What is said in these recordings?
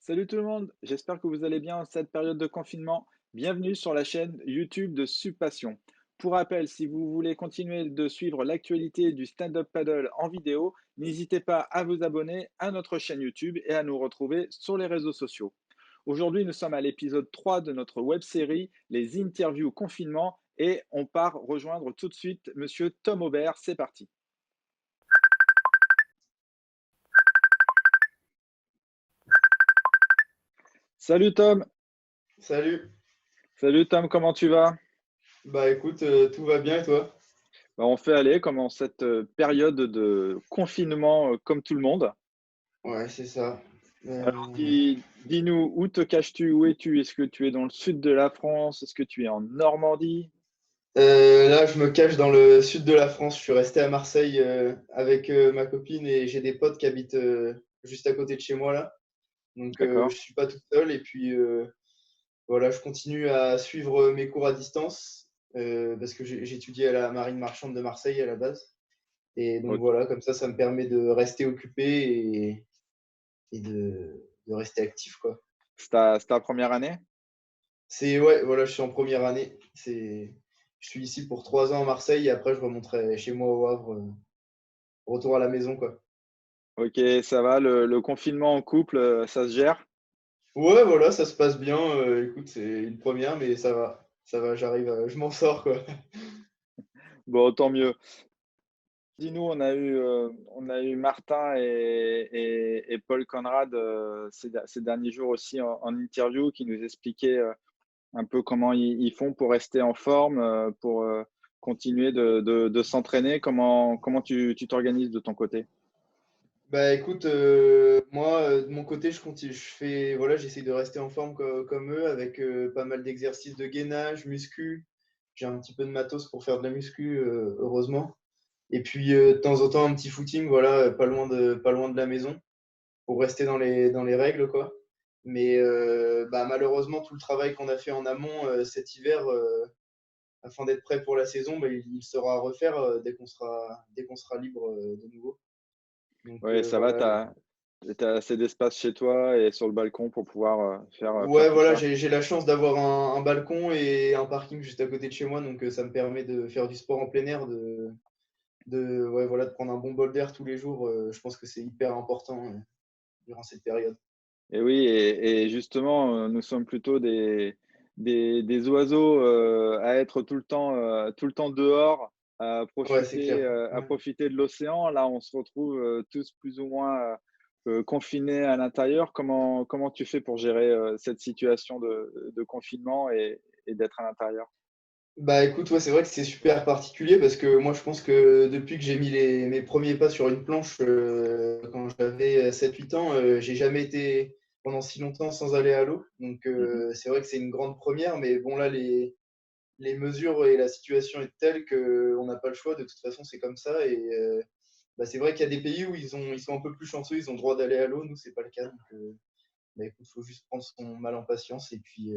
Salut tout le monde, j'espère que vous allez bien en cette période de confinement. Bienvenue sur la chaîne YouTube de Subpassion. Pour rappel, si vous voulez continuer de suivre l'actualité du stand-up paddle en vidéo, n'hésitez pas à vous abonner à notre chaîne YouTube et à nous retrouver sur les réseaux sociaux. Aujourd'hui, nous sommes à l'épisode 3 de notre web-série Les interviews confinement et on part rejoindre tout de suite Monsieur Tom Aubert. C'est parti. Salut Tom, Salut. salut Tom, comment tu vas? Bah écoute, tout va bien et toi? Bah, on fait aller comme en cette période de confinement, comme tout le monde. Ouais, c'est ça. Alors dis-nous, où te caches-tu? Où es-tu? Est-ce que tu es dans le sud de la France? Est-ce que tu es en Normandie? Là, je me cache dans le sud de la France. Je suis resté à Marseille avec ma copine et j'ai des potes qui habitent juste à côté de chez moi là. Donc D'accord. je suis pas tout seul et puis voilà, je continue à suivre mes cours à distance parce que j'étudie à la Marine marchande de Marseille à la base. Et donc OK. voilà, comme ça me permet de rester occupé et de rester actif quoi. C'est ta 1re année? C'est ouais, voilà, je suis en première année. Je suis ici pour 3 ans à Marseille et après je remonterai chez moi au Havre, retour à la maison, quoi. OK, ça va, le confinement en couple, ça se gère? Ouais, voilà, ça se passe bien, écoute, c'est une première mais ça va, je m'en sors, quoi. Bon, tant mieux. Dis-nous, on a eu Martin et Paul Conrad, ces derniers jours aussi en interview qui nous expliquaient, un peu comment ils font pour rester en forme, pour, continuer de s'entraîner. Comment tu t'organises de ton côté? Bah, écoute, moi, de mon côté, je fais voilà, j'essaie de rester en forme comme eux avec, pas mal d'exercices de gainage, muscu. J'ai un petit peu de matos pour faire de la muscu, heureusement et puis, de temps en temps, un petit footing, voilà, pas loin de la maison. Pour rester dans les règles, quoi. Mais bah, malheureusement, tout le travail qu'on a fait en amont cet hiver, afin d'être prêt pour la saison, bah, il sera à refaire dès qu'on sera libre de nouveau. Donc Ouais, ça va, voilà. tu as assez d'espace chez toi et sur le balcon pour pouvoir, faire Ouais, tout voilà, ça? j'ai la chance d'avoir un balcon et un parking juste à côté de chez moi, donc ça me permet de faire du sport en plein air, ouais, voilà, de prendre un bon bol d'air tous les jours. Je pense que c'est hyper important durant cette période. Et oui et justement, nous sommes plutôt des oiseaux, à être tout le temps dehors, Ouais, c'est clair. à Ouais. profiter de l'océan. Là, on se retrouve, tous plus ou moins, confinés à l'intérieur. Comment tu fais pour gérer, cette situation de confinement et d'être à l'intérieur? Bah, écoute, ouais, c'est vrai que c'est super particulier parce que moi, je pense que depuis que j'ai mis mes premiers pas sur une planche, quand j'avais 7 8 ans, j'ai jamais été pendant si longtemps sans aller à l'eau. Donc, Mmh. c'est vrai que c'est une grande première, mais bon, là, les mesures et la situation est telle qu'on n'a pas le choix. De toute façon, c'est comme ça. Et bah, c'est vrai qu'il y a des pays où ils sont un peu plus chanceux, ils ont le droit d'aller à l'eau. Nous, c'est pas le cas. Donc, bah, écoute, faut juste prendre son mal en patience et puis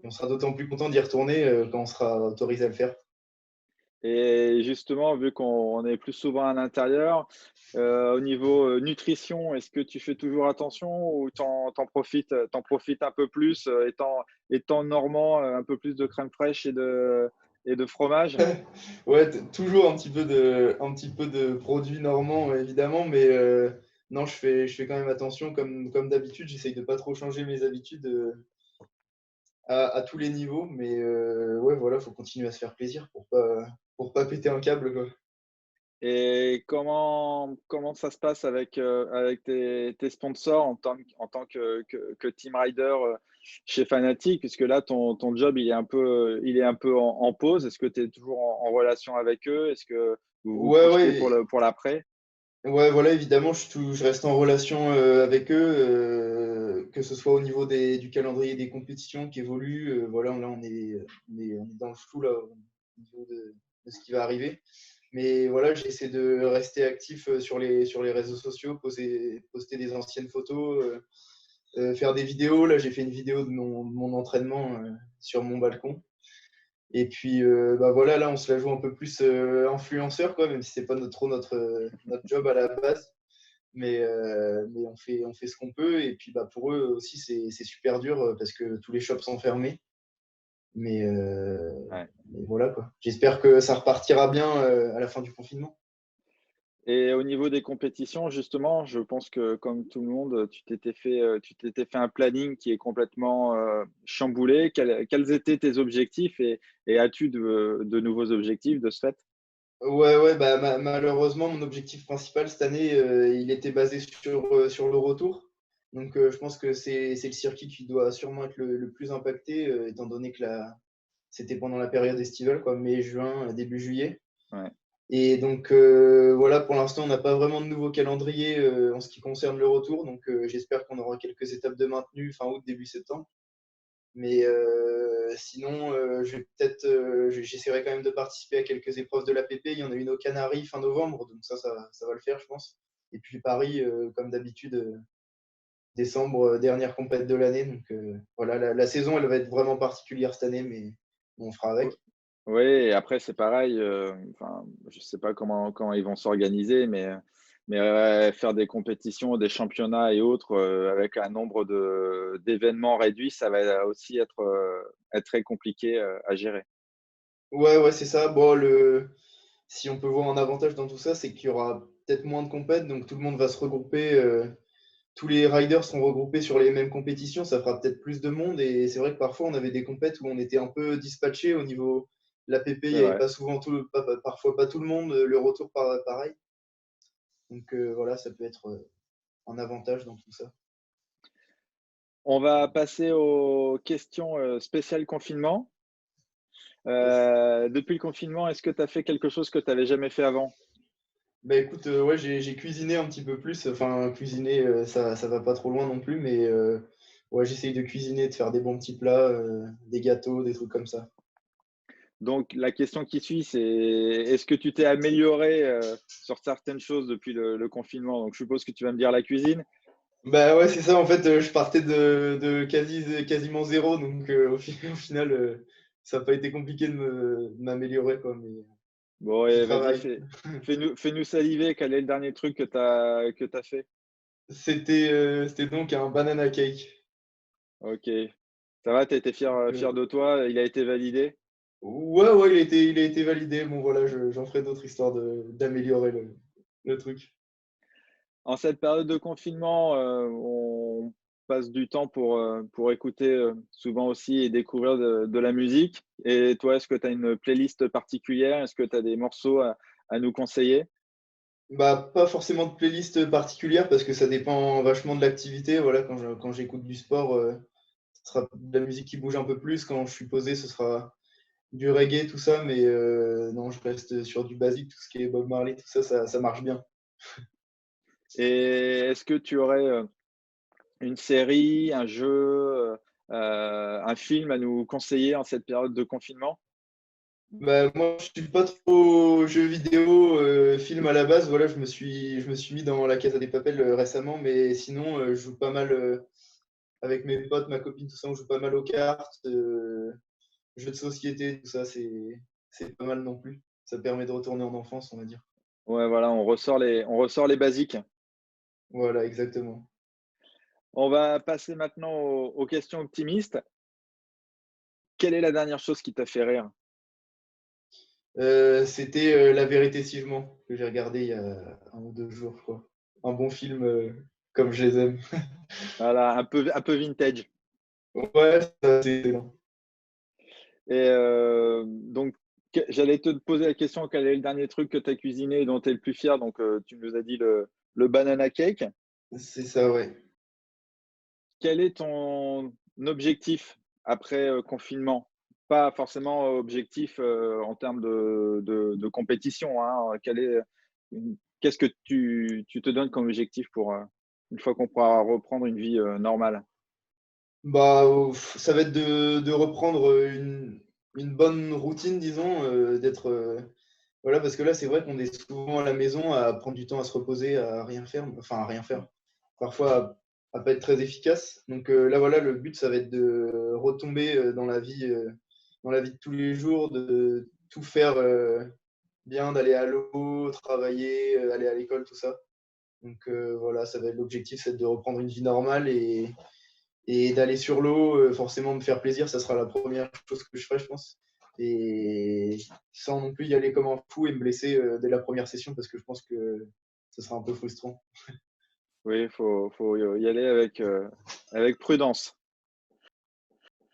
on sera d'autant plus content d'y retourner quand on sera autorisé à le faire. Et justement, vu qu'on est plus souvent à l'intérieur, au niveau, nutrition, est-ce que tu fais toujours attention ou t'en profites un peu plus, étant normand, un peu plus de crème fraîche et de fromage? Ouais, toujours un petit peu de produits normands, évidemment, mais non, je fais quand même attention comme d'habitude. J'essaye de pas trop changer mes habitudes à tous les niveaux, mais ouais, voilà, faut continuer à se faire plaisir pour pas péter un câble, quoi. Et comment ça se passe avec tes sponsors en tant que team rider, chez Fanatec? Puisque là, ton job, il est un peu en pause. Est-ce que tu es toujours en relation avec eux? Est-ce que vous vous Ouais, projetez pour ouais, le pour l'après? ouais, voilà, évidemment, je reste en relation avec eux, que ce soit au niveau du calendrier des compétitions qui évoluent. Voilà, là, on est dans le flou là, au niveau de ce qui va arriver. Mais voilà, j'essaie de rester actif sur les réseaux sociaux, poster des anciennes photos, faire des vidéos. Là, j'ai fait une vidéo de mon entraînement sur mon balcon. Et puis, bah voilà, là, on se la joue un peu plus influenceur, quoi, même si c'est pas trop notre job à la base. mais on fait ce qu'on peut. Et puis bah, pour eux aussi, c'est super dur parce que tous les shops sont fermés. Mais, euh, Ouais. mais voilà quoi. J'espère que ça repartira bien à la fin du confinement. Et au niveau des compétitions, justement, je pense que comme tout le monde, tu t'étais fait un planning qui est complètement, chamboulé. Quels étaient tes objectifs et as-tu de nouveaux objectifs de ce fait? Ouais, ouais, bah, malheureusement, mon objectif principal cette année, il était basé sur le retour. Donc, je pense que c'est le circuit qui doit sûrement être le plus impacté, étant donné que c'était pendant la période estivale, quoi, mai, juin, début juillet. Ouais. Et donc, voilà, pour l'instant, on n'a pas vraiment de nouveau calendrier en ce qui concerne le retour. Donc, j'espère qu'on aura quelques étapes de maintenue fin août, début septembre. Mais sinon, j'essaierai quand même de participer à quelques épreuves de l'APP. Il y en a une aux Canaries fin novembre, donc ça va le faire, je pense. Et puis Paris, comme d'habitude, décembre, dernière compète de l'année. Donc voilà, la saison, elle va être vraiment particulière cette année, mais on fera O avec. Oui et après c'est pareil, enfin, je sais pas comment ils vont s'organiser, mais faire des compétitions, des championnats et autres, avec un nombre d'événements réduit, ça va aussi être très compliqué, à gérer. Ouais, ouais, c'est ça. Bon, si on peut voir un avantage dans tout ça, c'est qu'il y aura peut-être moins de compètes, donc tout le monde va se regrouper. Tous les riders seront regroupés sur les mêmes compétitions, ça fera peut-être plus de monde. Et c'est vrai que parfois, on avait des compètes où on était un peu dispatché au niveau de l'APP, il C'est n'y avait vrai. pas souvent parfois pas tout le monde, le retour pareil. Donc voilà, ça peut être un avantage dans tout ça. On va passer aux questions, spéciales confinement. Yes. Depuis le confinement, est-ce que tu as fait quelque chose que tu avais jamais fait avant? Bah écoute, ouais, j'ai cuisiné un petit peu plus. Enfin, cuisiner, ça va pas trop loin non plus, mais ouais, j'essaye de cuisiner, de faire des bons petits plats, des gâteaux, des trucs comme ça. Donc la question qui suit, c'est est-ce que tu t'es amélioré, sur certaines choses depuis le confinement? Donc je suppose que tu vas me dire la cuisine? Bah ouais, c'est ça, en fait, je partais de quasiment zéro, donc au final, ça a pas été compliqué de m'améliorer, quoi, mais Bon j'y et vas-y, travaille. fais-nous saliver, quel est le dernier truc que tu as fait? C'était donc un banana cake. OK. Ça va, tu as été fier, Donc, fier de toi, il a été validé? ouais, ouais, il a été validé. Bon, voilà, j'en ferai d'autres histoire d'améliorer le truc. En cette période de confinement, on passe du temps pour écouter, souvent aussi et découvrir de la musique et toi, est-ce que tu as une playlist particulière? Est-ce que tu as des morceaux à nous conseiller? Bah, pas forcément de playlist particulière parce que ça dépend vachement de l'activité. Voilà, quand j'écoute du sport, ce sera de la musique qui bouge un peu plus. Quand je suis posé, ce sera du reggae, tout ça, mais non, je reste sur du basique, tout ce qui est Bob Marley, tout ça, ça marche bien. Et est-ce que tu aurais, une série, un jeu, un film à nous conseiller en cette période de confinement? Bah, moi, je suis pas trop jeux vidéo, film à la base. Voilà, je me suis mis dans la Casa des Papel récemment, mais sinon, je joue pas mal avec mes potes, ma copine, tout ça, on joue pas mal aux cartes, jeux de société, tout ça, c'est pas mal non plus. Ça permet de retourner en enfance, on va dire. Ouais, voilà, on ressort les basiques. Voilà, exactement. On va passer maintenant aux questions optimistes. Quelle est la dernière chose qui t'a fait rire? C'était La vérité si je mens, que j'ai regardé il y a 1 ou 2 jours, je crois. Un bon film comme je les aime. Voilà, un peu vintage. Ouais, c'est excellent. Et donc j'allais te poser la question, quel est le dernier truc que tu as cuisiné et dont tu es le plus fier? Donc tu nous as dit le banana cake. C'est ça, ouais. Quel est ton objectif après, confinement? Pas forcément objectif, en termes de compétition, hein, qu'est-ce que tu te donnes comme objectif pour, une fois qu'on pourra reprendre une vie, normale? Bah, ça va être de reprendre une bonne routine, disons, d'être. Voilà, parce que là, c'est vrai qu'on est souvent à la maison à prendre du temps à se reposer, à rien faire, enfin à rien faire. Parfois à pas être très efficace. Donc là, voilà, le but, ça va être de retomber dans la vie de tous les jours, de tout faire bien, d'aller à l'eau, travailler, aller à l'école, tout ça. Donc voilà, ça va être l'objectif, c'est de reprendre une vie normale et d'aller sur l'eau, forcément me faire plaisir, ça sera la première chose que je ferai, je pense. Et sans non plus y aller comme un fou et me blesser dès la première session parce que je pense que ce sera un peu frustrant. Oui, faut y aller avec prudence.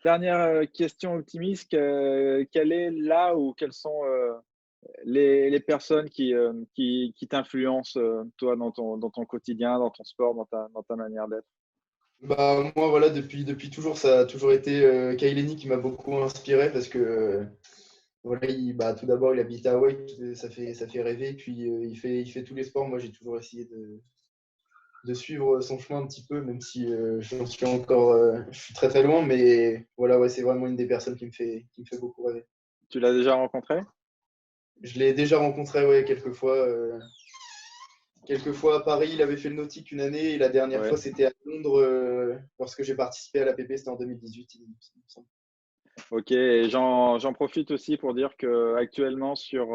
Dernière question optimiste, quelle est là ou quelles sont les personnes qui t'influencent, toi, dans ton quotidien, dans ton sport, dans ta manière d'être? Bah, moi, voilà, depuis toujours, ça a toujours été Kai Lenny qui m'a beaucoup inspiré parce que voilà, bah, tout d'abord, il habite à Hawaï, ça fait rêver. Puis il fait tous les sports. Moi, j'ai toujours essayé de suivre son chemin un petit peu, même si j'en suis encore, je suis très très loin. Mais voilà, ouais, c'est vraiment une des personnes qui me fait beaucoup rêver. Tu l'as déjà rencontré? Je l'ai déjà rencontré, ouais, quelques fois à Paris. Il avait fait le nautique une année et la dernière Ouais. fois, c'était à Londres lorsque j'ai participé à l'APP, c'était en 2018, il me semble. OK, et j'en profite aussi pour dire qu'actuellement sur,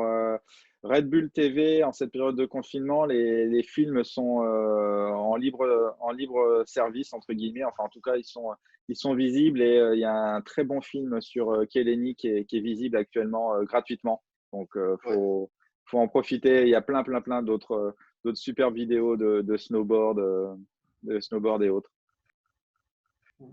Red Bull TV, en cette période de confinement, les films sont, en libre, «service» entre guillemets. Enfin, en tout cas, ils sont visibles et il y a un très bon film sur, Kelleny qui est visible actuellement, gratuitement. Donc Ouais. faut en profiter. Il y a plein d'autres, d'autres super vidéos de snowboard et autres.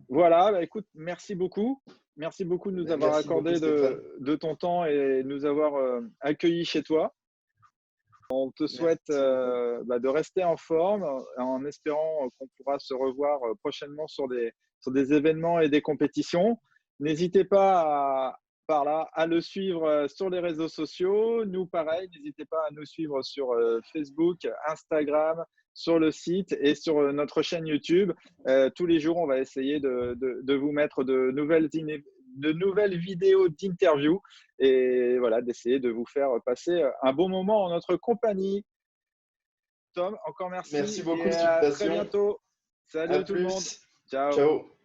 Voilà, bah, écoute, merci beaucoup. Merci beaucoup de nous avoir Merci beaucoup, accordé Stéphane. de ton temps et de nous avoir, accueillis chez toi. On te souhaite, Merci beaucoup. bah, de rester en forme, en espérant, qu'on pourra se revoir, prochainement sur des événements et des compétitions. N'hésitez pas par là, à le suivre, sur les réseaux sociaux. Nous, pareil, n'hésitez pas à nous suivre sur, Facebook, Instagram, sur le site et sur, notre chaîne YouTube. Tous les jours, on va essayer de vous mettre de nouvelles vidéos d'interviews et voilà, d'essayer de vous faire passer un bon moment en notre compagnie. Tom, encore Merci merci et beaucoup, à très Sudpassion. bientôt. À Salut tout le monde. plus. Ciao. Ciao.